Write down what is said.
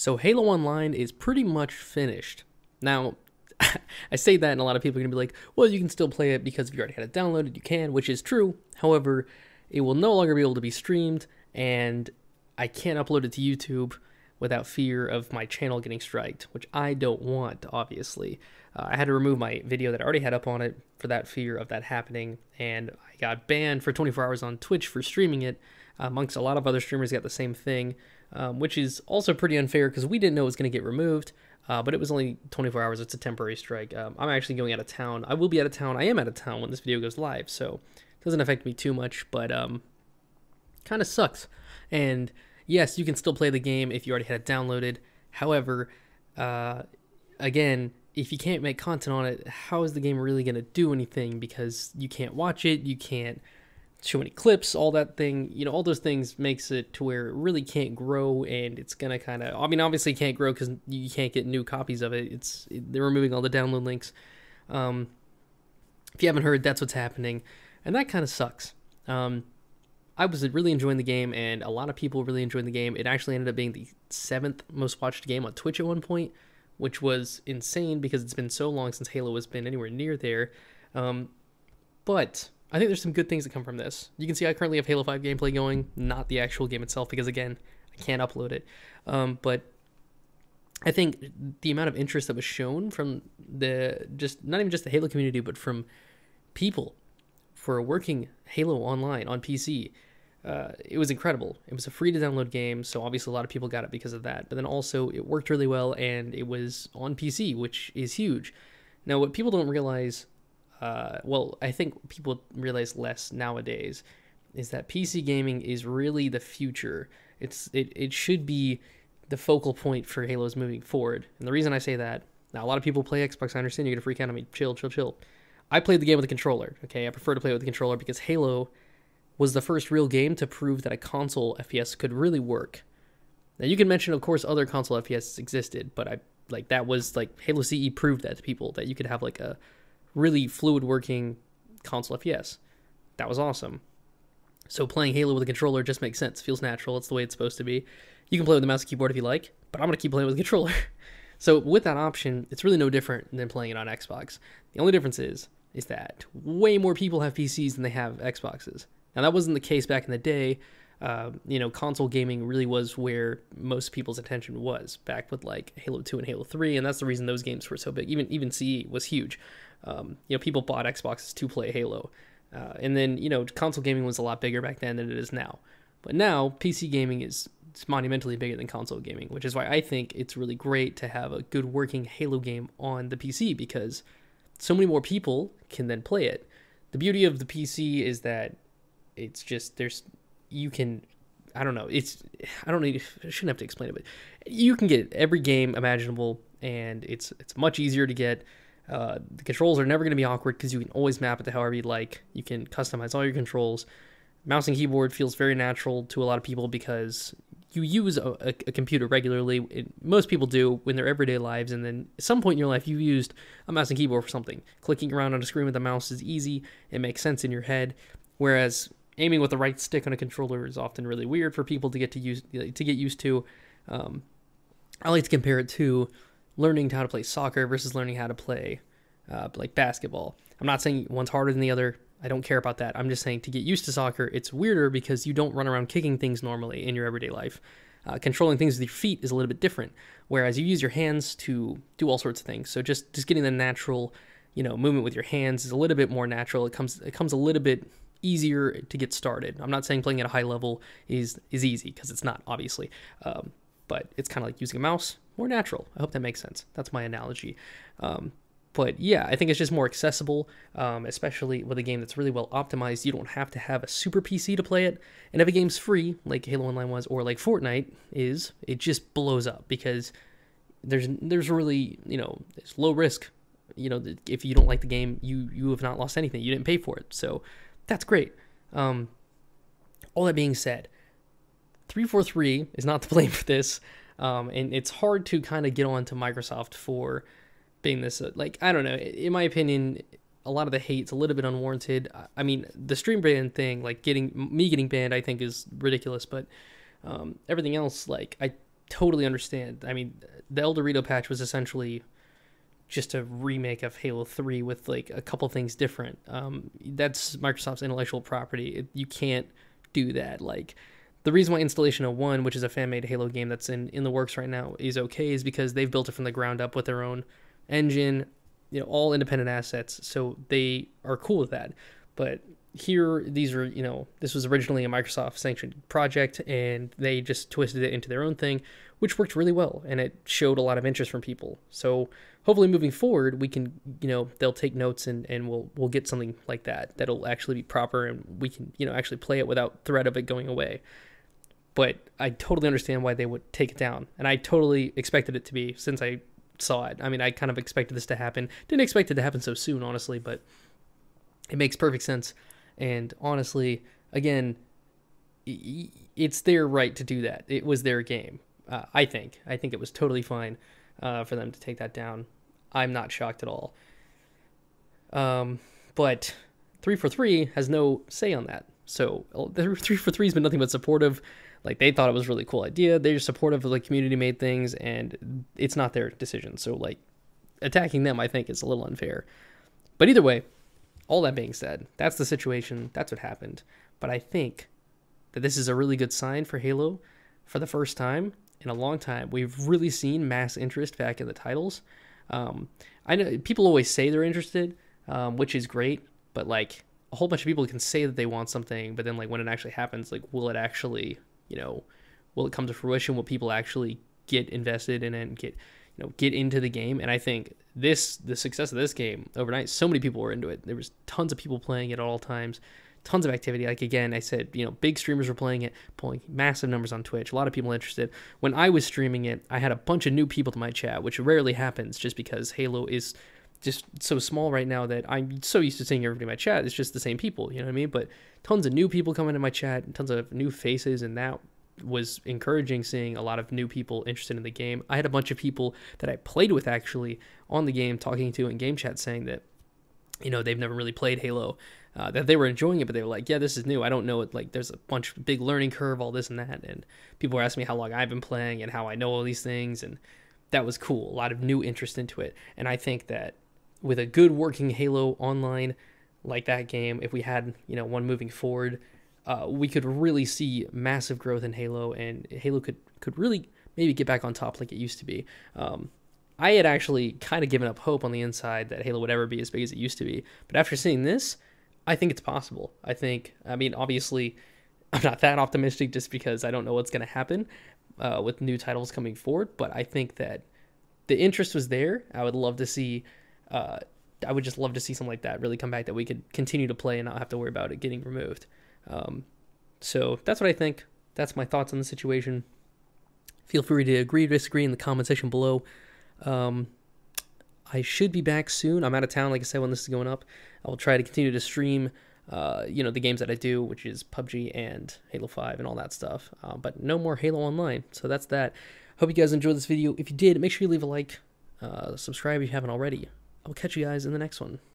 So Halo Online is pretty much finished. Now, I say that and a lot of people are going to be like, well, you can still play it because if you already had it downloaded, you can, which is true. However, it will no longer be able to be streamed, and I can't upload it to YouTube without fear of my channel getting striked, which I don't want, obviously. I had to remove my video that I already had up on it for that fear of that happening, and I got banned for 24 hours on Twitch for streaming it, amongst a lot of other streamers got the same thing, which is also pretty unfair because we didn't know it was going to get removed, but it was only 24 hours. It's a temporary strike. I'm actually going out of town. I will be out of town. I am out of town when this video goes live, so it doesn't affect me too much, but kind of sucks. And yes, you can still play the game if you already had it downloaded. However, again, if you can't make content on it, how is the game really going to do anything? Because you can't watch it, you can't show any clips, all that thing, all those things makes it to where it really can't grow, and it's going to kind of, obviously it can't grow because you can't get new copies of it. They're removing all the download links. If you haven't heard, that's what's happening, and that kind of sucks. I was really enjoying the game, and a lot of people really enjoyed the game. It actually ended up being the 7th most watched game on Twitch at one point, which was insane because it's been so long since Halo has been anywhere near there. But I think there's some good things that come from this. You can see I currently have Halo 5 gameplay going, not the actual game itself, because again, I can't upload it. But I think the amount of interest that was shown from not even just the Halo community, but from people for working Halo Online on PC, it was incredible. It was a free to download game, so obviously a lot of people got it because of that. But then also it worked really well, and it was on PC, which is huge. Now, what people don't realize, well, I think people realize less nowadays, is that PC gaming is really the future. It should be the focal point for Halo's moving forward. And the reason I say that, now a lot of people play Xbox, I understand you're gonna freak out on me. Chill. I played the game with a controller, okay? I prefer to play with a controller because Halo was the first real game to prove that a console FPS could really work. Now, you can mention, of course, other console FPS existed, but that was Halo CE proved that to people, that you could have a really fluid working console FPS. That was awesome. So playing Halo with a controller just makes sense. Feels natural. It's the way it's supposed to be. You can play with the mouse and keyboard if you like, but I'm going to keep playing with a controller. So with that option, it's really no different than playing it on Xbox. The only difference is that way more people have PCs than they have Xboxes. Now, that wasn't the case back in the day. Console gaming really was where most people's attention was, back with Halo 2 and Halo 3, and that's the reason those games were so big. Even CE was huge. People bought Xboxes to play Halo. And then, console gaming was a lot bigger back then than it is now. But now, PC gaming is monumentally bigger than console gaming, which is why I think it's really great to have a good working Halo game on the PC, because so many more people can then play it. The beauty of the PC is that it's just, I shouldn't have to explain it, but you can get every game imaginable, and it's much easier to get. The controls are never going to be awkward because you can always map it to however you like. You can customize all your controls. Mouse and keyboard feels very natural to a lot of people because you use a computer regularly. Most people do in their everyday lives, and then at some point in your life you used a mouse and keyboard for something. Clicking around on a screen with a mouse is easy. It makes sense in your head, whereas aiming with the right stick on a controller is often really weird for people to get used to. I like to compare it to learning how to play soccer versus learning how to play basketball. I'm not saying one's harder than the other. I don't care about that. I'm just saying to get used to soccer, it's weirder because you don't run around kicking things normally in your everyday life. Controlling things with your feet is a little bit different, whereas you use your hands to do all sorts of things. So just getting the natural, movement with your hands is a little bit more natural. It comes a little bit easier to get started. I'm not saying playing at a high level is easy, because it's not, obviously. But it's kind of like using a mouse, more natural. I hope that makes sense. That's my analogy. But yeah, I think it's just more accessible, especially with a game that's really well optimized. You don't have to have a super PC to play it. And if a game's free, like Halo Online was, or like Fortnite is, it just blows up because there's really, it's low risk. If you don't like the game, you have not lost anything. You didn't pay for it. So that's great. All that being said, 343 is not to blame for this. And it's hard to kind of get on to Microsoft for being this, I don't know, in my opinion, a lot of the hate's a little bit unwarranted. I mean, the stream ban thing, getting banned, I think is ridiculous, but everything else, totally understand. I mean, the El Dorito patch was essentially just a remake of Halo 3 with like a couple things different. That's Microsoft's intellectual property. You can't do that. Like, the reason why Installation 01, which is a fan-made Halo game that's in the works right now, is okay is because they've built it from the ground up with their own engine, all independent assets, so they are cool with that. But here, these are, this was originally a Microsoft-sanctioned project, and they just twisted it into their own thing, which worked really well, and it showed a lot of interest from people. So hopefully moving forward, we can, they'll take notes, and we'll get something like that that'll actually be proper, and we can, actually play it without threat of it going away. But I totally understand why they would take it down, and I totally expected it to be since I saw it. I mean, I kind of expected this to happen. Didn't expect it to happen so soon, honestly, but it makes perfect sense. And honestly, again, it's their right to do that. It was their game. I think it was totally fine for them to take that down. I'm not shocked at all. But 343 has no say on that. So 343 has been nothing but supportive. Like, they thought it was a really cool idea. They're supportive of the community-made things, and it's not their decision. So, like, attacking them, I think, is a little unfair. But either way, all that being said, that's the situation. That's what happened. But I think that this is a really good sign for Halo. For the first time in a long time, we've really seen mass interest back in the titles. I know people always say they're interested, which is great. But, like, a whole bunch of people can say that they want something, but then, like, when it actually happens, like, will it actually... will it come to fruition? Will people actually get invested in it and get into the game? And I think the success of this game overnight, so many people were into it. There was tons of people playing it at all times, tons of activity. Like, again, I said, big streamers were playing it, pulling massive numbers on Twitch, a lot of people interested. When I was streaming it, I had a bunch of new people to my chat, which rarely happens just because Halo is just so small right now that I'm so used to seeing everybody in my chat. It's just the same people, you know what I mean? But tons of new people coming into my chat, tons of new faces, and that was encouraging, seeing a lot of new people interested in the game. I had a bunch of people that I played with actually on the game talking to in game chat saying that, they've never really played Halo, that they were enjoying it, but they were like, yeah, this is new. I don't know it. Like, there's a big learning curve, all this and that. And people were asking me how long I've been playing and how I know all these things. And that was cool. A lot of new interest into it. And I think that with a good working Halo online like that game, if we had, one moving forward, we could really see massive growth in Halo, and Halo could really maybe get back on top like it used to be. I had actually kind of given up hope on the inside that Halo would ever be as big as it used to be, but after seeing this, I think it's possible. I mean, obviously, I'm not that optimistic just because I don't know what's going to happen with new titles coming forward, but I think that the interest was there. I would love to see... I would just love to see something like that really come back, that we could continue to play and not have to worry about it getting removed. So that's what I think. That's my thoughts on the situation. Feel free to agree or disagree in the comment section below. I should be back soon. I'm out of town, like I said, when this is going up. I will try to continue to stream, the games that I do, which is PUBG and Halo 5 and all that stuff. But no more Halo Online. So that's that. Hope you guys enjoyed this video. If you did, make sure you leave a like, subscribe if you haven't already. I'll catch you guys in the next one.